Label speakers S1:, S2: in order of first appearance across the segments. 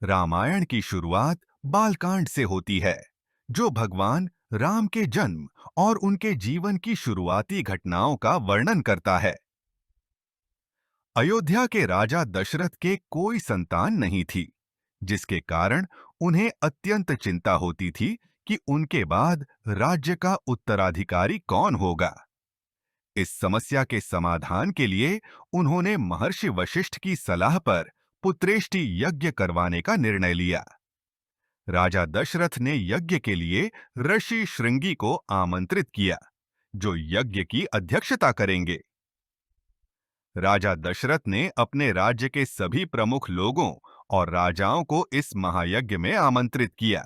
S1: रामायण की शुरुआत बालकांड से होती है, जो भगवान राम के जन्म और उनके जीवन की शुरुआती घटनाओं का वर्णन करता है। अयोध्या के राजा दशरथ के कोई संतान नहीं थी, जिसके कारण उन्हें अत्यंत चिंता होती थी कि उनके बाद राज्य का उत्तराधिकारी कौन होगा। इस समस्या के समाधान के लिए उन्होंने महर्षि वशिष्ठ की सलाह पर पुत्रेष्टि यज्ञ करवाने का निर्णय लिया। राजा दशरथ ने यज्ञ के लिए ऋषि श्रृंगी को आमंत्रित किया, जो यज्ञ की अध्यक्षता करेंगे। राजा दशरथ ने अपने राज्य के सभी प्रमुख लोगों और राजाओं को इस महायज्ञ में आमंत्रित किया,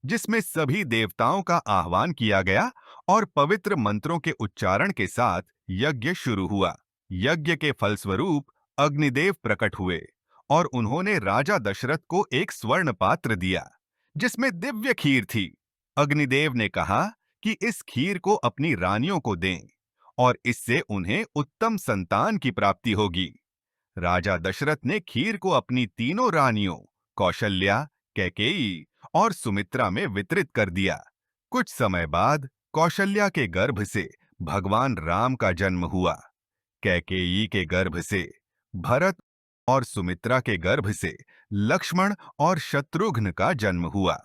S1: जिसमें सभी देवताओं का आह्वान किया गया और पवित्र मंत्रों के उच्चारण के साथ यज्ञ शुरू हुआ। यज्ञ के फलस्वरूप अग्निदेव प्रकट हुए और उन्होंने राजा दशरथ को एक स्वर्ण पात्र दिया, जिसमें दिव्य खीर थी। अग्निदेव ने कहा कि इस खीर को अपनी रानियों को दें और इससे उन्हें उत्तम संतान की प्राप्ति होगी। राजा दशरथ ने खीर को अपनी तीनों रानियों कौशल्या, कैकेयी और सुमित्रा में वितरित कर दिया। कुछ समय बाद कौशल्या के गर्भ से भगवान राम का जन्म हुआ। कैकेयी के गर्भ से भरत और सुमित्रा के गर्भ से लक्ष्मण और शत्रुघ्न का जन्म हुआ।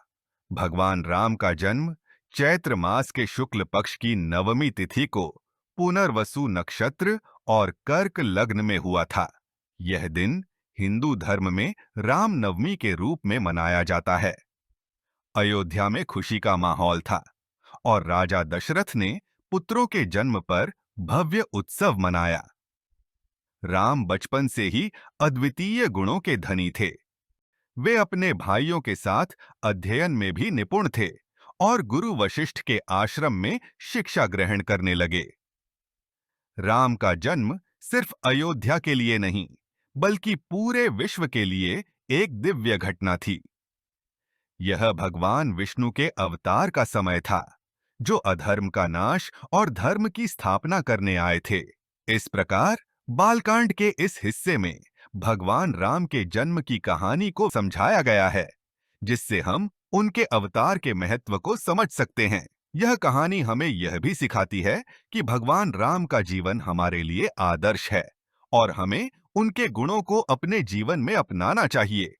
S1: भगवान राम का जन्म चैत्र मास के शुक्ल पक्ष की नवमी तिथि को पुनर्वसु नक्षत्र और कर्क लग्न में हुआ था। यह दिन हिंदू धर्म में राम नवमी के रूप में मनाया जाता है। अयोध्या में खुशी का माहौल था और राजा दशरथ ने पुत्रों के जन्म पर भव्य उत्सव मनाया। राम बचपन से ही अद्वितीय गुणों के धनी थे। वे अपने भाइयों के साथ अध्ययन में भी निपुण थे और गुरु वशिष्ठ के आश्रम में शिक्षा ग्रहण करने लगे। राम का जन्म सिर्फ अयोध्या के लिए नहीं, बल्कि पूरे विश्व के लिए एक दिव्य घटना थी। यह भगवान विष्णु के अवतार का समय था, जो अधर्म का नाश और धर्म की स्थापना करने आए थे। इस प्रकार बालकांड के इस हिस्से में भगवान राम के जन्म की कहानी को समझाया गया है, जिससे हम उनके अवतार के महत्व को समझ सकते हैं। यह कहानी हमें यह भी सिखाती है कि भगवान राम का जीवन हमारे लिए आदर्श है और हमें उनके गुणों को अपने जीवन में अपनाना चाहिए।